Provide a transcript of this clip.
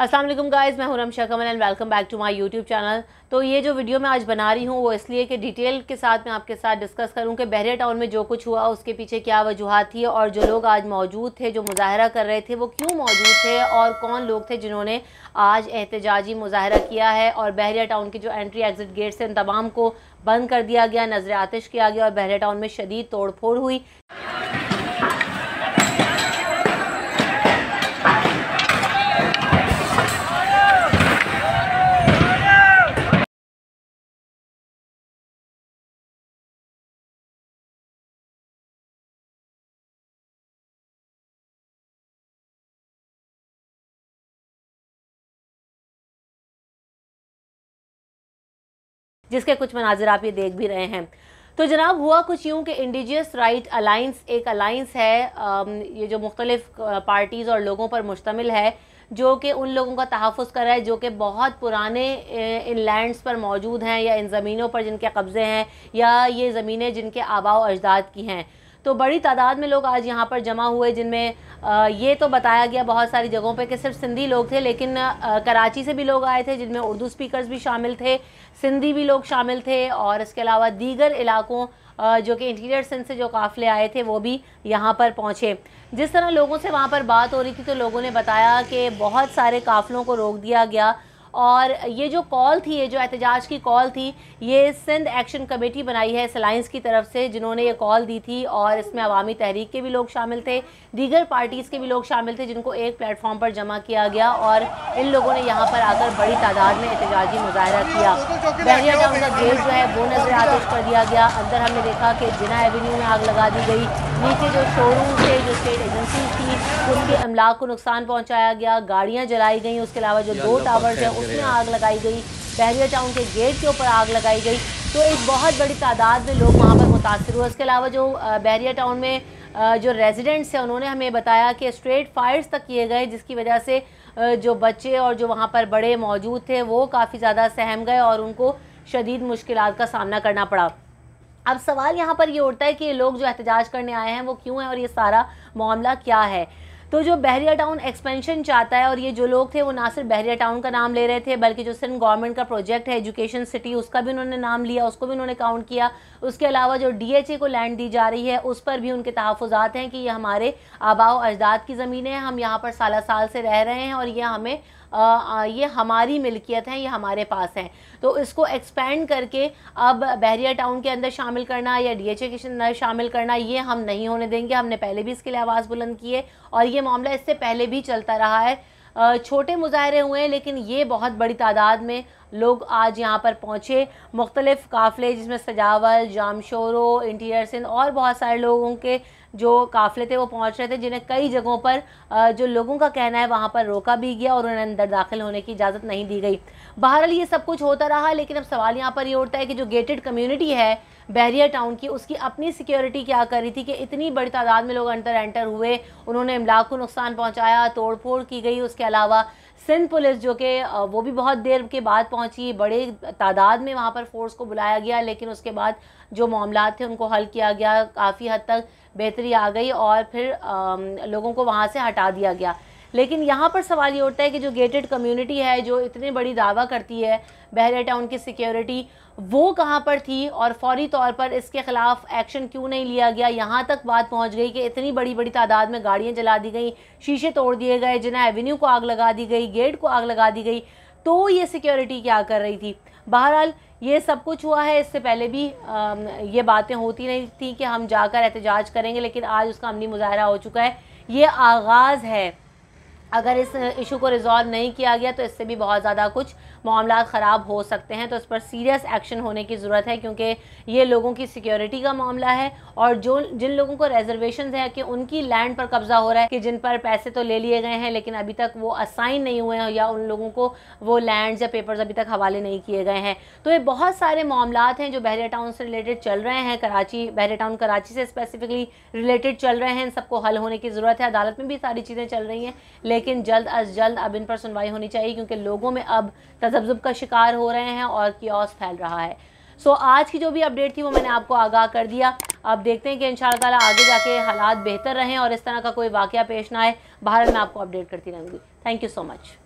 अस्सलाम वालेकुम गाइस, मैं हूं Ramsha Kamal and welcome back to my YouTube channel. तो ये जो वीडियो मैं आज बना रही हूं वो इसलिए कि डिटेल के साथ मैं आपके साथ डिस्कस करूं कि बहरिया टाउन में जो कुछ हुआ उसके पीछे क्या वजूहात थी और जो लोग आज मौजूद थे, जो मुजाहरा कर रहे थे, वो क्यों मौजूद थे और कौन लोग थे जिन्होंने आज एहतजाजी मुजाहरा किया है। और बहरिया टाउन के जो एंट्री एग्जिट गेट्स हैं, इन तमाम को बंद कर दिया गया, नजर आतिश किया गया और बहरिया टाउन में शदीद तोड़ फोड़ हुई। जिसके कुछ मनाजिर आप ये देख भी रहे हैं। तो जनाब हुआ कुछ यूँ कि इंडिजियस राइट अलाइंस एक अलाइंस है, ये जो मुख्तलिफ पार्टीज़ और लोगों पर मुश्तमिल है, जो कि उन लोगों का तहफ़्फ़ुज़ कर रहा है जो कि बहुत पुराने इन लैंड्स पर मौजूद हैं या इन ज़मीनों पर जिनके कब्ज़े हैं या ये ज़मीनें जिनके आबा व अजदाद की हैं। तो बड़ी तादाद में लोग आज यहाँ पर जमा हुए, जिनमें ये तो बताया गया बहुत सारी जगहों पे कि सिर्फ सिंधी लोग थे, लेकिन कराची से भी लोग आए थे जिनमें उर्दू स्पीकर्स भी शामिल थे, सिंधी भी लोग शामिल थे और इसके अलावा दीगर इलाकों जो कि इंटीरियर सिंध से जो काफ़िले आए थे वो भी यहाँ पर पहुँचे। जिस तरह लोगों से वहाँ पर बात हो रही थी तो लोगों ने बताया कि बहुत सारे काफ़िलों को रोक दिया गया और ये जो कॉल थी, ये जो एहतजाज की कॉल थी, ये सिंध एक्शन कमेटी बनाई है इस अलाइंस की तरफ से, जिन्होंने ये कॉल दी थी और इसमें अवामी तहरीक के भी लोग शामिल थे, दीगर पार्टीज़ के भी लोग शामिल थे, जिनको एक प्लेटफॉर्म पर जमा किया गया और इन लोगों ने यहाँ पर आकर बड़ी तादाद में एहतजाजी मुजाहरा किया। बहरिया टाउन का गेट जो है वो नजर आतिश कर दिया गया। अंदर हमने देखा कि जिना एवेन्यू में आग लगा दी गई, नीचे जो शोरूम थे, जो स्टेट एजेंसी थी, उसके अमलाक को नुकसान पहुँचाया गया, गाड़ियाँ जलाई गई, उसके अलावा जो 2 टावर्स हैं उसमें आग लगाई गई, बहरिया टाउन के गेट के ऊपर आग लगाई गई। तो एक बहुत बड़ी तादाद में लोग वहाँ पर मुतासिर हुए। इसके अलावा जो बहरिया टाउन में जो रेजिडेंट्स हैं उन्होंने हमें बताया कि स्ट्रेट फायर्स तक किए गए, जिसकी वजह से जो बच्चे और जो वहाँ पर बड़े मौजूद थे वो काफ़ी ज़्यादा सहम गए और उनको शदीद मुश्किलात का सामना करना पड़ा। अब सवाल यहाँ पर ये उठता है कि ये लोग जो एहतजाज करने आए हैं वो क्यों हैं और ये सारा मामला क्या है। तो जो बहरिया टाउन एक्सपेंशन चाहता है, और ये जो लोग थे वो ना सिर्फ बहरिया टाउन का नाम ले रहे थे बल्कि जो सिंध गवर्नमेंट का प्रोजेक्ट है एजुकेशन सिटी, उसका भी उन्होंने नाम लिया, उसको भी उन्होंने काउंट किया। उसके अलावा जो DHA को लैंड दी जा रही है उस पर भी उनके तहफ़्फ़ुज़ात हैं कि ये हमारे आबा व अजदाद की ज़मीनें हैं, हम यहाँ पर साल साल से रह रहे हैं और ये हमें ये हमारी मिल्कियत हैं, ये हमारे पास हैं। तो इसको एक्सपेंड करके अब बहरिया टाउन के अंदर शामिल करना या DHA के अंदर शामिल करना, ये हम नहीं होने देंगे। हमने पहले भी इसके लिए आवाज़ बुलंद की है और ये मामला इससे पहले भी चलता रहा है। छोटे मुजाहरे हुए हैं लेकिन ये बहुत बड़ी तादाद में लोग आज यहाँ पर पहुँचे। मुख्तलिफ़ काफ़िले जिसमें सजावल, जामशोरो, इंटीरियर सिंध और बहुत सारे लोगों के जो काफ़िले थे वो पहुँच रहे थे, जिन्हें कई जगहों पर जो लोगों का कहना है वहाँ पर रोका भी गया और उन्हें अंदर दाखिल होने की इजाज़त नहीं दी गई। बहरहाल ये सब कुछ होता रहा, लेकिन अब सवाल यहाँ पर ये उठता है कि जो गेटेड कम्युनिटी है बहरिया टाउन की, उसकी अपनी सिक्योरिटी क्या कर रही थी कि इतनी बड़ी तादाद में लोग अंदर एंटर हुए, उन्होंने इमलाक को नुकसान पहुँचाया, तोड़ फोड़ की गई। उसके अलावा सिंध पुलिस जो कि वो भी बहुत देर के बाद पहुंची, बड़े तादाद में वहाँ पर फोर्स को बुलाया गया, लेकिन उसके बाद जो मामलात थे उनको हल किया गया, काफ़ी हद तक बेहतरी आ गई और फिर लोगों को वहाँ से हटा दिया गया। लेकिन यहाँ पर सवाल ये उठता है कि जो गेटेड कम्युनिटी है जो इतनी बड़ी दावा करती है बहरिया टाउन की सिक्योरिटी, वो कहाँ पर थी और फौरी तौर पर इसके ख़िलाफ़ एक्शन क्यों नहीं लिया गया। यहाँ तक बात पहुँच गई कि इतनी बड़ी बड़ी तादाद में गाड़ियाँ जला दी गई, शीशे तोड़ दिए गए, जिना एवेन्यू को आग लगा दी गई, गेट को आग लगा दी गई। तो ये सिक्योरिटी क्या कर रही थी। बहरहाल ये सब कुछ हुआ है, इससे पहले भी ये बातें होती नहीं थी कि हम जाकर एहतजाज करेंगे, लेकिन आज उसका अमली मुजाहरा हो चुका है। ये आगाज़ है। अगर इस इशू को रिजॉल्व नहीं किया गया तो इससे भी बहुत ज़्यादा कुछ मामला ख़राब हो सकते हैं। तो इस पर सीरियस एक्शन होने की ज़रूरत है, क्योंकि ये लोगों की सिक्योरिटी का मामला है और जो जिन लोगों को रिजर्वेशन है कि उनकी लैंड पर कब्ज़ा हो रहा है, कि जिन पर पैसे तो ले लिए गए हैं लेकिन अभी तक वो असाइन नहीं हुए हैं या उन लोगों को वो लैंड्स या पेपर्स अभी तक हवाले नहीं किए गए हैं। तो ये बहुत सारे मामलात हैं जो बहरिया टाउन से रिलेटेड चल रहे हैं, बहरिया टाउन कराची से स्पेसिफिकली रिलेटेड चल रहे हैं। इन सबको हल होने की ज़रूरत है। अदालत में भी सारी चीज़ें चल रही हैं, लेकिन जल्द अज जल्द अब इन पर सुनवाई होनी चाहिए, क्योंकि लोगों में अब तज़ब्ज़ुब का शिकार हो रहे हैं और कियोस फैल रहा है। सो आज की जो भी अपडेट थी वो मैंने आपको आगाह कर दिया। अब देखते हैं कि इंशाअल्लाह ताला आगे जाके हालात बेहतर रहें और इस तरह का कोई वाक़या पेश ना आए। बहरहाल मैं आपको अपडेट करती रहूँगी। Thank you so much.